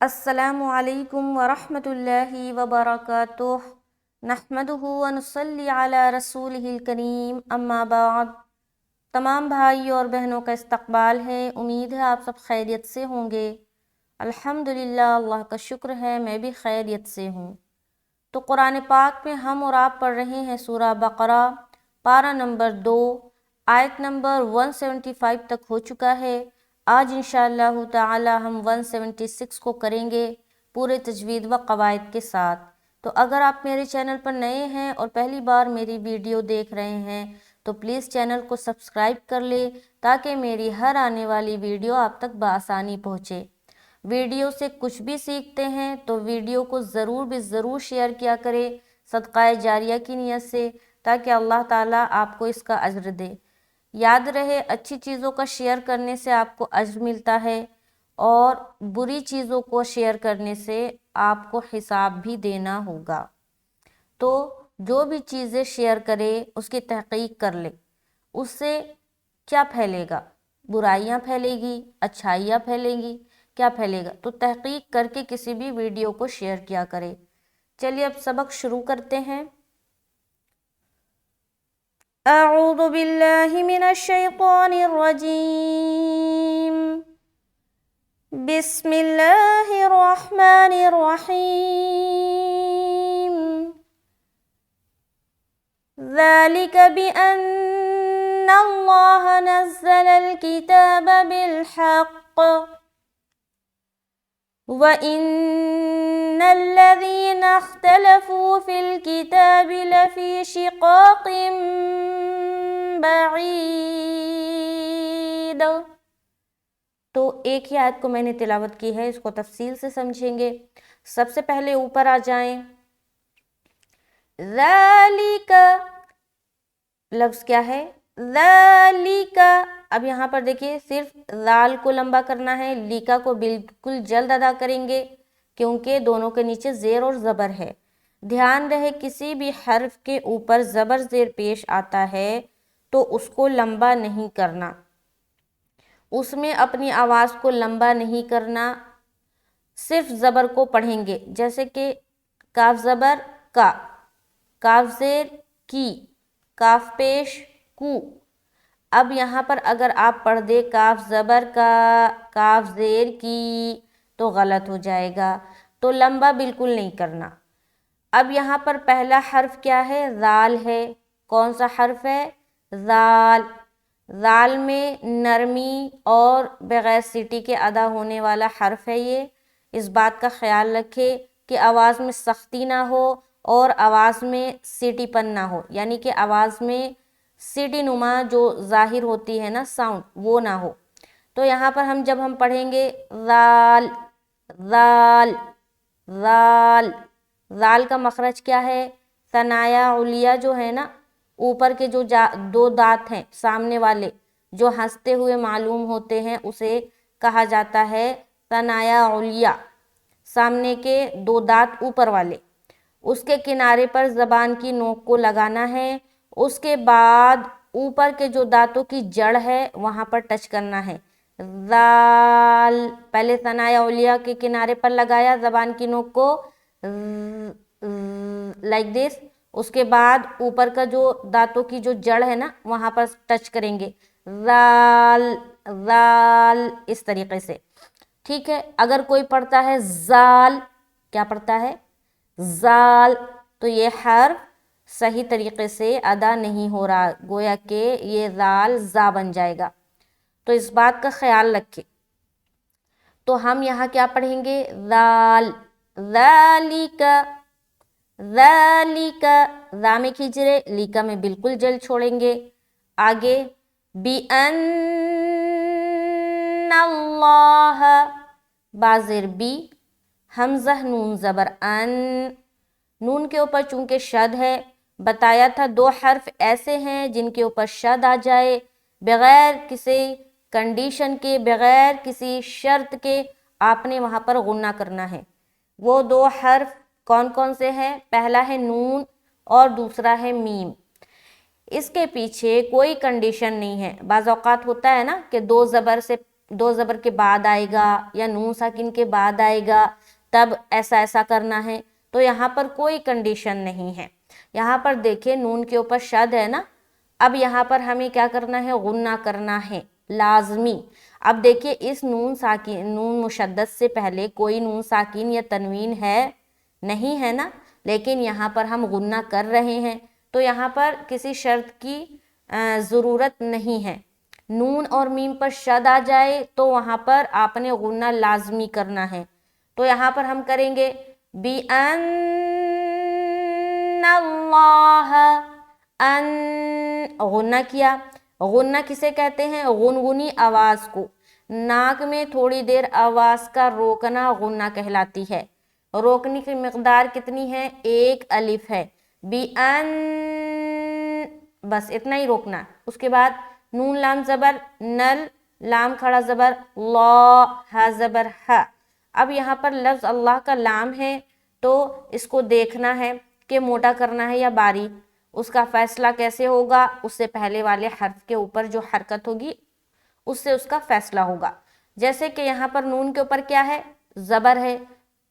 السلام علیکم ورحمۃ اللہ وبرکاتہ نحمدہ ونصلی علی رسولہ الکریم اما بعد۔ تمام بھائی اور بہنوں کا استقبال ہے، امید ہے آپ سب خیریت سے ہوں گے۔ الحمدللہ، اللہ کا شکر ہے میں بھی خیریت سے ہوں۔ تو قرآن پاک میں ہم اور آپ پڑھ رہے ہیں سورہ بقرہ، پارہ نمبر 2، آیت نمبر 175 تک ہو چکا ہے۔ آج انشاءاللہ تعالی ہم 176 کو کریں گے پورے تجوید و قواعد کے ساتھ۔ تو اگر آپ میرے چینل پر نئے ہیں اور پہلی بار میری ویڈیو دیکھ رہے ہیں تو پلیز چینل کو سبسکرائب کر لیں تاکہ میری ہر آنے والی ویڈیو آپ تک بآسانی پہنچے۔ ویڈیو سے کچھ بھی سیکھتے ہیں تو ویڈیو کو ضرور شیئر کیا کرے صدقہ جاریہ کی نیت سے، تاکہ اللہ تعالیٰ آپ کو اس کا اجر دے۔ یاد رہے، اچھی چیزوں کا شیئر کرنے سے آپ کو اجر ملتا ہے اور بری چیزوں کو شیئر کرنے سے آپ کو حساب بھی دینا ہوگا۔ تو جو بھی چیزیں شیئر کرے اس کی تحقیق کر لے، اس سے کیا پھیلے گا؟ برائیاں پھیلے گی، اچھائیاں پھیلیں گی، کیا پھیلے گا؟ تو تحقیق کر کے کسی بھی ویڈیو کو شیئر کیا کرے۔ چلیے اب سبق شروع کرتے ہیں۔ اعوذ باللہ من الشیطان الرجیم، بسم اللہ الرحمن الرحیم۔ ذالک بأن اللہ نزل الکتاب بالحق وَإِنَّ الَّذِينَ اخْتَلَفُوا فِي الْكِتَابِ لَفِي شِقَاقٍ بَعِيدٍ۔ تو ایک ہی آیت کو میں نے تلاوت کی ہے، اس کو تفصیل سے سمجھیں گے۔ سب سے پہلے اوپر آ جائیں۔ ذَلِكَ لفظ کیا ہے؟ ذَلِكَ۔ اب یہاں پر دیکھیے صرف ذال کو لمبا کرنا ہے، لیکا کو بالکل جلد ادا کریں گے کیونکہ دونوں کے نیچے زیر اور زبر ہے۔ دھیان رہے کسی بھی حرف کے اوپر زبر زیر پیش آتا ہے تو اس کو لمبا نہیں کرنا، اس میں اپنی آواز کو لمبا نہیں کرنا، صرف زبر کو پڑھیں گے۔ جیسے کہ کاف زبر کا، کاف زیر کی، کاف پیش کو۔ اب یہاں پر اگر آپ پڑھ دے کاف زبر کا، کاف زیر کی تو غلط ہو جائے گا، تو لمبا بالکل نہیں کرنا۔ اب یہاں پر پہلا حرف کیا ہے؟ ذال ہے۔ کون سا حرف ہے؟ ذال۔ ذال میں نرمی اور بغیر سیٹی کے ادا ہونے والا حرف ہے یہ۔ اس بات کا خیال رکھے کہ آواز میں سختی نہ ہو اور آواز میں سیٹی پن نہ ہو، یعنی کہ آواز میں سیٹی نما جو ظاہر ہوتی ہے نا ساؤنڈ، وہ نہ ہو۔ تو یہاں پر جب ہم پڑھیں گے ذال، ذال، ذال، ذال کا مخرج کیا ہے؟ ثنایا علیہ جو ہے نا، اوپر کے جو دو دانت ہیں سامنے والے جو ہنستے ہوئے معلوم ہوتے ہیں، اسے کہا جاتا ہے ثنایا علیہ۔ سامنے کے دو دانت اوپر والے، اس کے کنارے پر زبان کی نوک کو لگانا ہے، اس کے بعد اوپر کے جو دانتوں کی جڑ ہے وہاں پر ٹچ کرنا ہے۔ ذال، پہلے ثنایا علیہ کے کنارے پر لگایا زبان کی نوک کو لائک دس، اس کے بعد اوپر کا جو دانتوں کی جو جڑ ہے نا وہاں پر ٹچ کریں گے، ذال، ذال، اس طریقے سے، ٹھیک ہے۔ اگر کوئی پڑھتا ہے زال، کیا پڑھتا ہے؟ زال، تو یہ حرف صحیح طریقے سے ادا نہیں ہو رہا، گویا کہ یہ ذال زا بن جائے گا، تو اس بات کا خیال رکھیں۔ تو ہم یہاں کیا پڑھیں گے؟ ذال، ذالک، ذالک، ذا میں کھجرے، لیکا میں بالکل جل چھوڑیں گے۔ آگے بِأَنَّ اللہ، با زیر بی، حمزہ نون زبر ان، نون کے اوپر چونکہ شد ہے، بتایا تھا دو حرف ایسے ہیں جن کے اوپر شد آ جائے بغیر کسی کنڈیشن کے، بغیر کسی شرط کے، آپ نے وہاں پر غنہ کرنا ہے۔ وہ دو حرف کون کون سے ہیں؟ پہلا ہے نون اور دوسرا ہے میم۔ اس کے پیچھے کوئی کنڈیشن نہیں ہے۔ بعض اوقات ہوتا ہے نا کہ دو زبر سے دو زبر کے بعد آئے گا یا نون ساکن کے بعد آئے گا تب ایسا کرنا ہے، تو یہاں پر کوئی کنڈیشن نہیں ہے۔ یہاں پر دیکھیں نون کے اوپر شد ہے نا، اب یہاں پر ہمیں کیا کرنا ہے، غنہ کرنا ہے لازمی۔ اب دیکھیں اس نون مشدد سے پہلے کوئی نون ساکن یا تنوین ہے نہیں ہے نا، لیکن یہاں پر ہم غنہ کر رہے ہیں، تو یہاں پر کسی شرط کی ضرورت نہیں ہے۔ نون اور میم پر شد آ جائے تو وہاں پر آپ نے غنہ لازمی کرنا ہے، تو یہاں پر ہم کریں گے بِأَنَّ اللَّهَ، غنہ کیا۔ غنہ کسے کہتے ہیں، غنغنی آواز کو، ناک میں تھوڑی دیر آواز کا روکنا غنہ کہلاتی ہے۔ روکنے کی مقدار کتنی ہے، 1 الف ہے، بِأَنَّ، بس اتنا ہی روکنا۔ اس کے بعد نون لام زبر نل، لام کھڑا زبر لا، ہا زبر ہا۔ اب یہاں پر لفظ اللہ کا لام ہے تو اس کو دیکھنا ہے کہ موٹا کرنا ہے یا باریک، اس کا فیصلہ کیسے ہوگا، اس سے پہلے والے حرف کے اوپر جو حرکت ہوگی اس سے اس کا فیصلہ ہوگا۔ جیسے کہ یہاں پر نون کے اوپر کیا ہے، زبر ہے،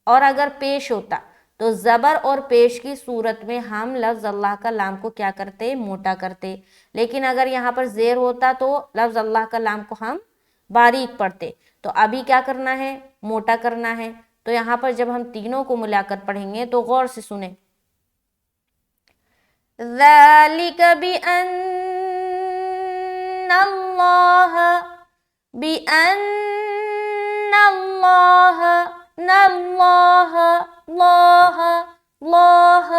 اور اگر پیش ہوتا تو زبر اور پیش کی صورت میں ہم لفظ اللہ کا لام کو کیا کرتے، موٹا کرتے، لیکن اگر یہاں پر زیر ہوتا تو لفظ اللہ کا لام کو ہم باریک پڑھتے۔ تو ابھی کیا کرنا ہے، موٹا کرنا ہے، تو یہاں پر جب ہم تینوں کو ملا کر پڑھیں گے تو غور سے سنیں، ذَلِكَ بِأَنَّ اللَّهَ، بِأَنَّ اللَّهَ، اللہ،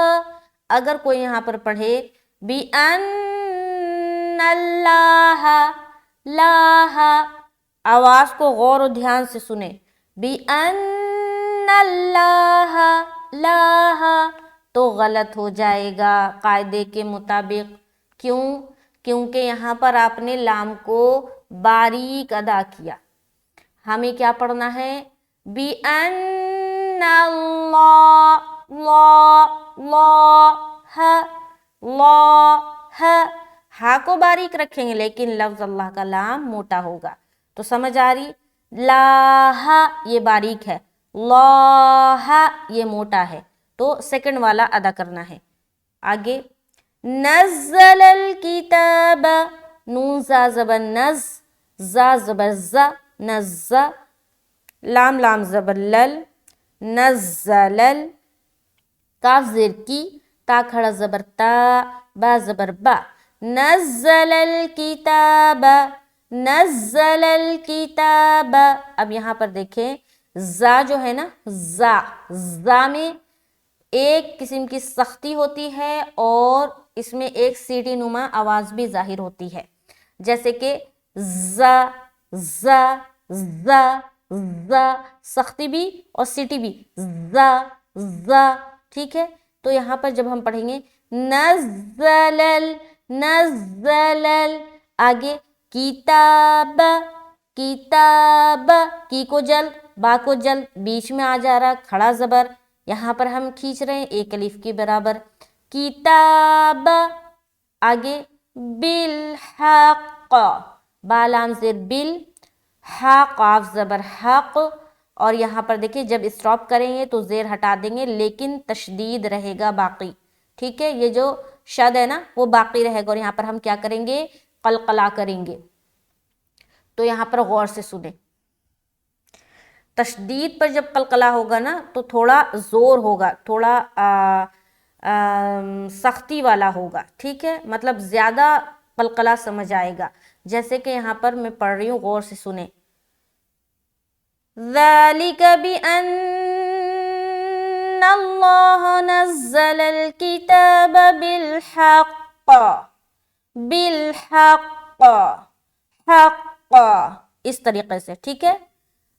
اگر کوئی یہاں پر پڑھے بِأَنَّ اللَّهَ، لاہ، آواز کو غور و دھیان سے سنیں، بِأَنَّ اللَّهَ، لاہ، تو غلط ہو جائے گا قاعدے کے مطابق۔ کیوں؟ کیونکہ یہاں پر آپ نے لام کو باریک ادا کیا۔ ہمیں کیا پڑھنا ہے، بِأَنَّ اللہ، ہا کو باریک رکھیں گے لیکن لفظ اللہ کا لام موٹا ہوگا، تو سمجھ آ رہی، لاہ یہ باریک ہے، لاہ یہ موٹا ہے، تو سیکنڈ والا ادا کرنا ہے۔ آگے نزل الکتاب، نون زا زبر نز، زا زبر زا، نزا، لام لام زبر لل، نزلل، کاف زیر کی، تا کھڑا زبر تا، با زبر با، نزل الکتاب، نزل الکتاب۔ اب یہاں پر دیکھیں زا جو ہے نا، زا میں ایک قسم کی سختی ہوتی ہے اور اس میں ایک سیٹی نما آواز بھی ظاہر ہوتی ہے، جیسے کہ زا، زا، زا، زا، سختی بھی اور سیٹی بھی، زا، زا، ٹھیک ہے۔ تو یہاں پر جب ہم پڑھیں گے نزلل، نزلل، آگے کتاب، کتاب، کی کو جل، با کو جل، بیچ میں آ جا رہا کھڑا زبر، یہاں پر ہم کھینچ رہے ہیں 1 الف کے برابر، کتاب، آگے بالحق، با لام زیر بل، ہا قاف زبر حق، اور یہاں پر دیکھیں جب اسٹاپ کریں گے تو زیر ہٹا دیں گے لیکن تشدید رہے گا باقی، ٹھیک ہے، یہ جو شد ہے نا وہ باقی رہے گا، اور یہاں پر ہم کیا کریں گے، قلقلہ کریں گے۔ تو یہاں پر غور سے سنیں، تشدید پر جب قلقلہ ہوگا نا تو تھوڑا زور ہوگا، تھوڑا سختی والا ہوگا، ٹھیک ہے، مطلب زیادہ قلقلہ سمجھ آئے گا، جیسے کہ یہاں پر میں پڑھ رہی ہوں، غور سے سنیں، ذَلِكَ بِأَنَّ اللَّهَ نَزَّلَ الْكِتَابَ بِالْحَقِّ، بالحق، حق، اس طریقے سے، ٹھیک ہے۔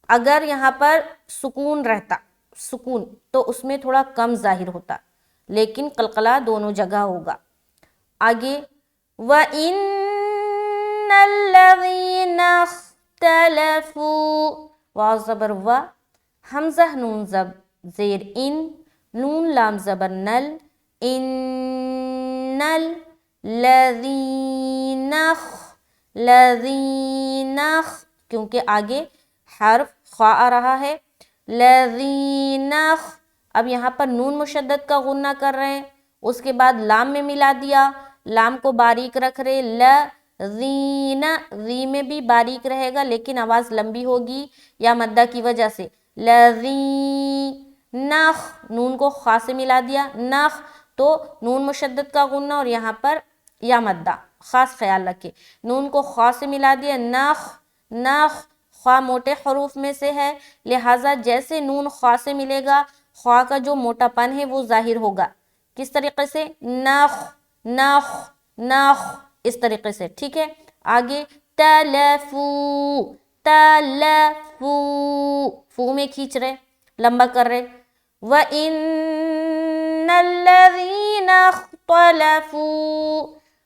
اگر یہاں پر سکون رہتا، سکون تو اس میں تھوڑا کم ظاہر ہوتا، لیکن قلقلہ دونوں جگہ ہوگا۔ آگے وَإِنَّ الَّذِينَ اخْتَلَفُوا، واو زبر و، حمزہ نون زیر ان، نون لام زبر نل، ان الذین، لذین، کیونکہ آگے حرف خا آ رہا ہے. لذین، اب یہاں پر نون مشدد کا غنہ کر رہے ہیں، اس کے بعد لام میں ملا دیا، لام کو باریک رکھ رہے. لذین، ری میں بھی باریک رہے گا لیکن آواز لمبی ہوگی یا مدہ کی وجہ سے. لذین، نون کو خا سے ملا دیا، نخ تو نون مشدد کا غنہ اور یہاں پر یا مدہ، خاص خیال رکھے. نون کو خا سے ملا دیا، نخ. نخ خا موٹے حروف میں سے ہے، لہٰذا جیسے نون خا سے ملے گا خا کا جو موٹا پن ہے وہ ظاہر ہوگا. کس طریقے سے؟ نخ نخ نخ، اس طریقے سے. ٹھیک ہے، آگے تلفو. تلفو، فو میں کھینچ رہے، لمبا کر رہے. وَإِنَّ الَّذِينَ اخْتَلَفُوا،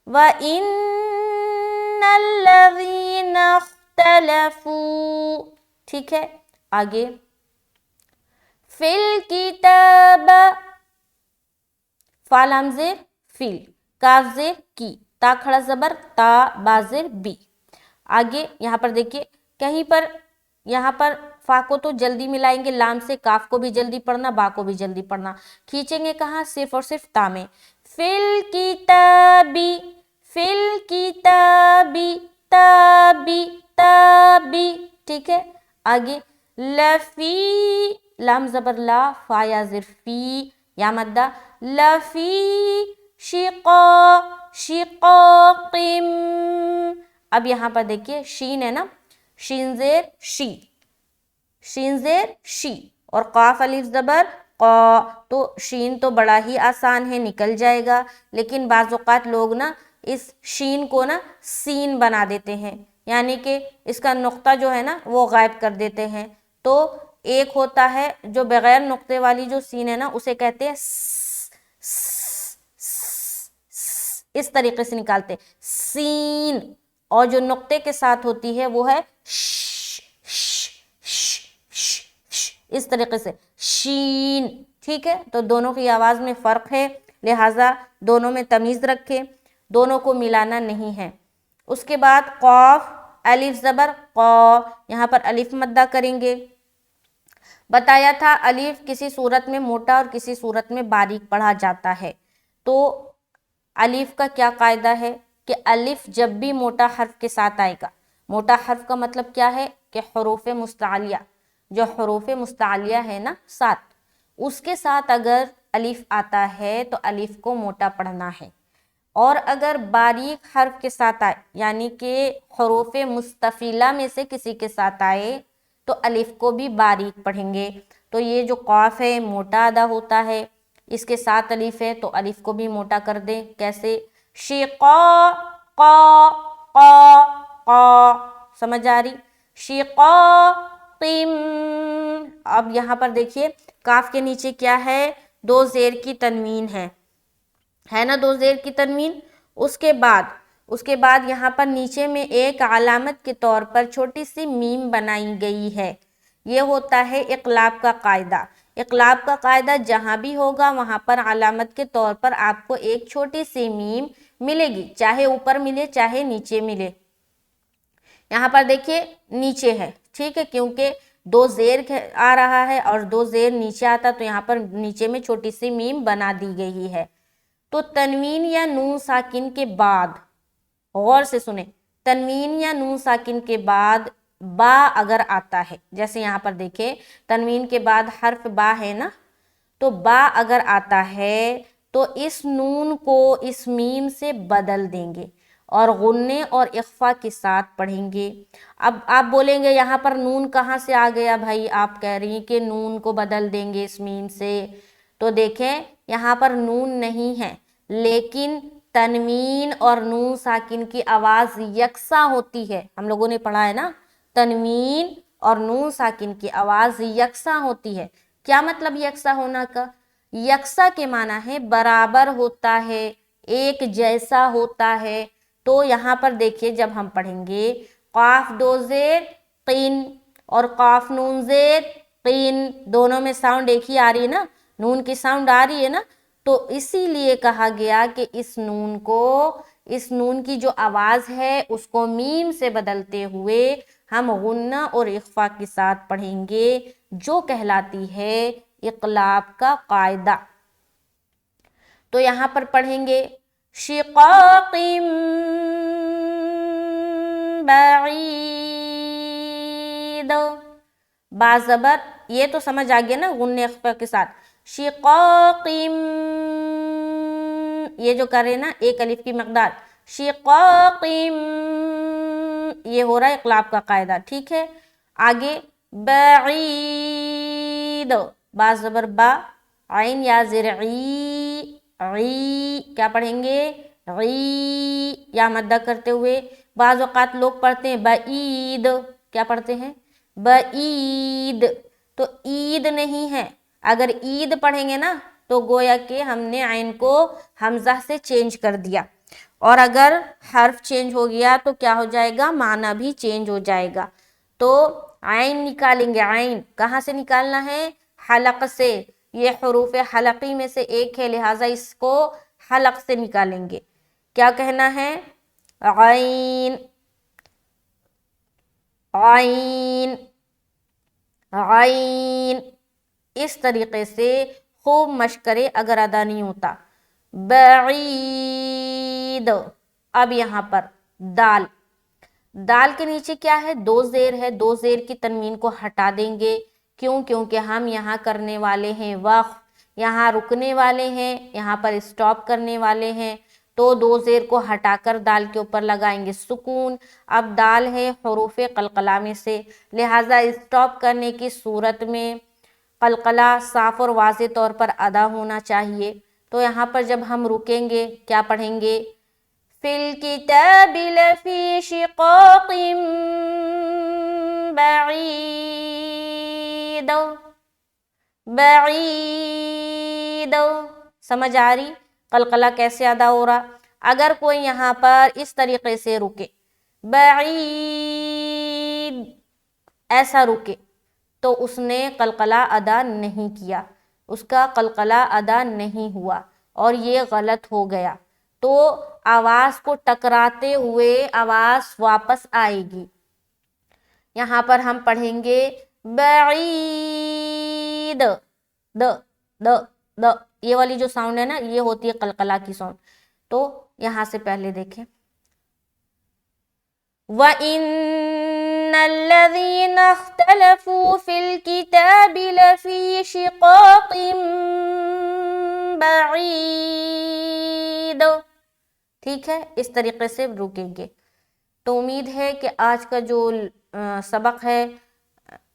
وَإِنَّ الَّذِينَ اخْتَلَفُوا. ٹھیک ہے، آگے فِي الْكِتَابِ، فا لام زیر فیل، کاف زیر کی، تا کھڑا زبر تا، با زیر بی. آگے یہاں پر دیکھیے، کہیں پر یہاں پر فا کو تو جلدی ملائیں گے لام سے، کاف کو بھی جلدی پڑھنا، با کو بھی جلدی پڑھنا. کھینچیں گے کہاں؟ صرف اور صرف تا میں. فِي الْكِتَابِ، فِي الْكِتَابِ، تابی تابی. ٹھیک ہے، آگے لفی، لام زبر لا، فا یا زیر فی، یا مدہ. لفی شقا، شقاقم. اب یہاں پر دیکھیے شین ہے نا، شین زیر شی، شین زیر شی، اور قاف الف زبر قا، تو شین تو بڑا ہی آسان ہے، نکل جائے گا. لیکن بعض اوقات لوگ نا اس شین کو نا سین بنا دیتے ہیں، یعنی کہ اس کا نقطہ جو ہے نا وہ غائب کر دیتے ہیں. تو ایک ہوتا ہے جو بغیر نقطے والی جو سین ہے نا اسے کہتے ہیں اس طریقے سے نکالتے سین، اور جو نقطے کے ساتھ ہوتی ہے وہ ہے اس طریقے سے شین. ٹھیک ہے، تو دونوں کی آواز میں فرق ہے، لہٰذا دونوں میں تمیز رکھے، دونوں کو ملانا نہیں ہے. اس کے بعد قاف الف زبر قا، یہاں پر الف مدہ کریں گے. بتایا تھا الف کسی صورت میں موٹا اور کسی صورت میں باریک پڑھا جاتا ہے. تو الف کا کیا قاعدہ ہے کہ الف جب بھی موٹا حرف کے ساتھ آئے گا، موٹا حرف کا مطلب کیا ہے کہ حروف مستعلیہ، جو حروف مستعلیہ ہے نا 7، اس کے ساتھ اگر الف آتا ہے تو الف کو موٹا پڑھنا ہے. اور اگر باریک حرف کے ساتھ آئے، یعنی کہ حروف مستفیلہ میں سے کسی کے ساتھ آئے تو الف کو بھی باریک پڑھیں گے. تو یہ جو قاف ہے موٹا ادا ہوتا ہے، اس کے ساتھ الف ہے تو الف کو بھی موٹا کر دیں. کیسے؟ شقا قا قا قا، سمجھ آ رہی؟ شقاقم. اب یہاں پر دیکھیے کاف کے نیچے کیا ہے؟ 2 زیر کی تنوین ہے نا، 2 زیر کی تنوین. اس کے بعد یہاں پر نیچے میں ایک علامت کے طور پر چھوٹی سی میم بنائی گئی ہے. یہ ہوتا ہے اقلاب کا قاعدہ. اقلاب کا قاعدہ جہاں بھی ہوگا وہاں پر علامت کے طور پر آپ کو ایک چھوٹی سی میم ملے گی، چاہے اوپر ملے چاہے نیچے ملے. یہاں پر دیکھیے نیچے ہے، ٹھیک ہے، کیونکہ 2 زیر آ رہا ہے اور 2 زیر نیچے آتا تو یہاں پر نیچے میں چھوٹی سی میم بنا دی گئی ہے. تو تنوین یا نون ساکن کے بعد، غور سے سنیں، تنوین یا نون ساکن کے بعد با اگر آتا ہے، جیسے یہاں پر دیکھیں تنوین کے بعد حرف با ہے نا، تو با اگر آتا ہے تو اس نون کو اس میم سے بدل دیں گے اور غنے اور اخفا کے ساتھ پڑھیں گے. اب آپ بولیں گے یہاں پر نون کہاں سے آ گیا بھائی؟ آپ کہہ رہی ہیں کہ نون کو بدل دیں گے اس میم سے. تو دیکھیں یہاں پر نون نہیں ہے، لیکن تنوین اور نون ساکن کی آواز یکساں ہوتی ہے. ہم لوگوں نے پڑھا ہے نا، تنوین اور نون ساکن کی آواز یکساں ہوتی ہے. کیا مطلب یکساں ہونا کا؟ یکساں کے معنی ہے برابر ہوتا ہے، ایک جیسا ہوتا ہے. تو یہاں پر دیکھیے جب ہم پڑھیں گے قاف 2 زیر قین اور قاف نون زیر قین، دونوں میں ساؤنڈ ایک ہی آ رہی ہے نا، نون کی ساؤنڈ آ رہی ہے نا، تو اسی لیے کہا گیا کہ اس نون کی جو آواز ہے اس کو میم سے بدلتے ہوئے ہم غنہ اور اخفا کے ساتھ پڑھیں گے، جو کہلاتی ہے اقلاب کا قاعدہ۔ تو یہاں پر پڑھیں گے شقاق بعید، با زبر، یہ تو سمجھ آ گیا نا غنہ اخفا کے ساتھ، شقاق، یہ جو کر رہے نا ایک الف کی مقدار، شقاق، یہ ہو رہا ہے اقلاب کا قاعدہ، ٹھیک ہے۔ آگے بعید، با زبر با، عین یا زرعی، عی، کیا پڑھیں گے عی، یا مدہ کرتے ہوئے۔ بعض اوقات لوگ پڑھتے ہیں بعید، کیا پڑھتے ہیں بعید، تو عید نہیں ہے، اگر عید پڑھیں گے نا تو گویا کہ ہم نے عین کو حمزہ سے چینج کر دیا، اور اگر حرف چینج ہو گیا تو کیا ہو جائے گا، معنی بھی چینج ہو جائے گا۔ تو عین نکالیں گے، عین کہاں سے نکالنا ہے، حلق سے، یہ حروف حلقی میں سے ایک ہے، لہٰذا اس کو حلق سے نکالیں گے۔ کیا کہنا ہے، عین، عین، عین، اس طریقے سے خوب مشق کرے اگر ادا نہیں ہوتا۔ بعید، اب یہاں پر دال، دال کے نیچے کیا ہے، دو زیر ہے، دو زیر کی تنوین کو ہٹا دیں گے، کیوں، کیونکہ ہم یہاں کرنے والے ہیں وقف، یہاں رکنے والے ہیں، یہاں پر اسٹاپ کرنے والے ہیں، تو دو زیر کو ہٹا کر دال کے اوپر لگائیں گے سکون۔ اب دال ہے حروف قلقلہ میں سے، لہٰذا اسٹاپ کرنے کی صورت میں قلقلہ صاف اور واضح طور پر ادا ہونا چاہیے۔ تو یہاں پر جب ہم رکیں گے کیا پڑھیں گے، فی الکتاب لفی شقاق بعید، بعید، سمجھ آ رہی قلقلہ کیسے ادا ہو رہا۔ اگر کوئی یہاں پر اس طریقے سے رکے، بعید، ایسا رکے، تو اس نے قلقلہ ادا نہیں کیا، اس کا قلقلہ ادا نہیں ہوا اور یہ غلط ہو گیا، تو آواز کو ٹکراتے ہوئے آواز واپس آئے گی۔ یہاں پر ہم پڑھیں گے بعید، د د د، یہ والی جو ساؤنڈ ہے نا یہ ہوتی ہے قلقلہ کی ساؤنڈ۔ تو یہاں سے پہلے دیکھیں، وَإِنَّ الَّذِينَ اخْتَلَفُوا فِي الْكِتَابِ لَفِي شِقَاقٍ بَعِيدٍ، ٹھیک ہے، اس طریقے سے رکیں گے۔ تو امید ہے کہ آج کا جو سبق ہے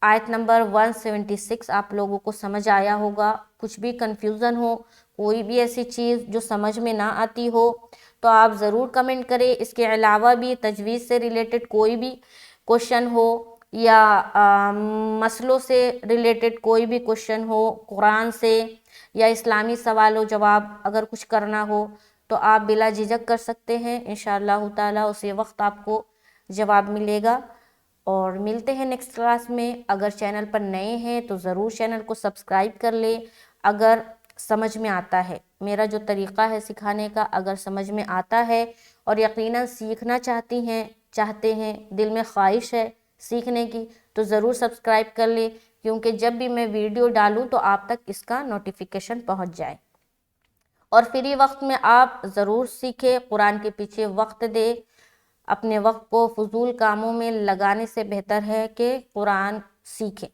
آیت نمبر 176 آپ لوگوں کو سمجھ آیا ہوگا۔ کچھ بھی کنفیوژن ہو، کوئی بھی ایسی چیز جو سمجھ میں نہ آتی ہو تو آپ ضرور کمنٹ کریں۔ اس کے علاوہ بھی تجوید سے ریلیٹڈ کوئی بھی کوشچن ہو یا مسئلوں سے ریلیٹڈ کوئی بھی کوشچن ہو، قرآن سے یا اسلامی سوال و جواب اگر کچھ کرنا ہو تو آپ بلا جھجک کر سکتے ہیں، انشاءاللہ تعالیٰ اسی وقت آپ کو جواب ملے گا۔ اور ملتے ہیں نیکسٹ کلاس میں۔ اگر چینل پر نئے ہیں تو ضرور چینل کو سبسکرائب کر لیں اگر سمجھ میں آتا ہے، میرا جو طریقہ ہے سکھانے کا اگر سمجھ میں آتا ہے اور یقیناً سیکھنا چاہتے ہیں، دل میں خواہش ہے سیکھنے کی، تو ضرور سبسکرائب کر لیں، کیونکہ جب بھی میں ویڈیو ڈالوں تو آپ تک اس کا نوٹیفیکیشن پہنچ جائے۔ اور فری وقت میں آپ ضرور سیکھیں، قرآن کے پیچھے وقت دے، اپنے وقت کو فضول کاموں میں لگانے سے بہتر ہے کہ قرآن سیکھیں۔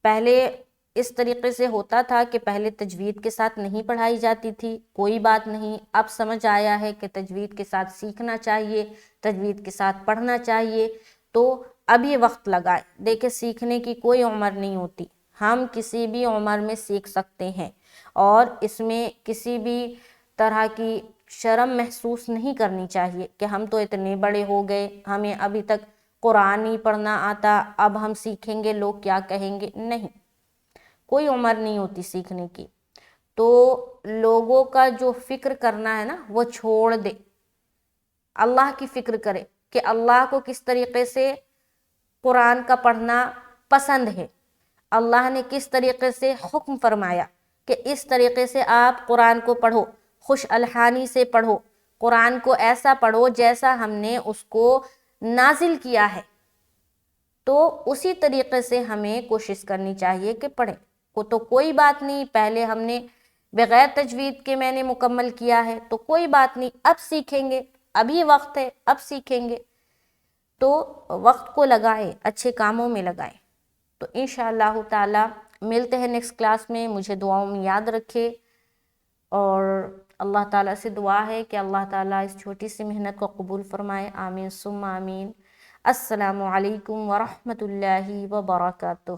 پہلے اس طریقے سے ہوتا تھا کہ پہلے تجوید کے ساتھ نہیں پڑھائی جاتی تھی، کوئی بات نہیں، اب سمجھ آیا ہے کہ تجوید کے ساتھ سیکھنا چاہیے، تجوید کے ساتھ پڑھنا چاہیے، تو اب یہ وقت لگائے۔ دیکھیں سیکھنے کی کوئی عمر نہیں ہوتی، ہم کسی بھی عمر میں سیکھ سکتے ہیں، اور اس میں کسی بھی طرح کی شرم محسوس نہیں کرنی چاہیے کہ ہم تو اتنے بڑے ہو گئے، ہمیں ابھی تک قرآن نہیں پڑھنا آتا، اب ہم سیکھیں گے لوگ کیا کہیں گے، نہیں، کوئی عمر نہیں ہوتی سیکھنے کی۔ تو لوگوں کا جو فکر کرنا ہے نا وہ چھوڑ دے، اللہ کی فکر کرے کہ اللہ کو کس طریقے سے قرآن کا پڑھنا پسند ہے، اللہ نے کس طریقے سے حکم فرمایا کہ اس طریقے سے آپ قرآن کو پڑھو، خوش الحانی سے پڑھو، قرآن کو ایسا پڑھو جیسا ہم نے اس کو نازل کیا ہے۔ تو اسی طریقے سے ہمیں کوشش کرنی چاہیے کہ پڑھیں. تو کوئی بات نہیں، پہلے ہم نے بغیر تجوید کے میں نے مکمل کیا ہے تو کوئی بات نہیں، اب سیکھیں گے، ابھی وقت ہے، اب سیکھیں گے. تو وقت کو لگائیں، اچھے کاموں میں لگائیں. تو انشاءاللہ تعالی ملتے ہیں نیکسٹ کلاس میں. مجھے دعاؤں میں یاد رکھے، اور اللہ تعالیٰ سے دعا ہے کہ اللہ تعالیٰ اس چھوٹی سی محنت کو قبول فرمائے. آمین ثم آمین. السلام علیکم ورحمۃ اللہ وبرکاتہ.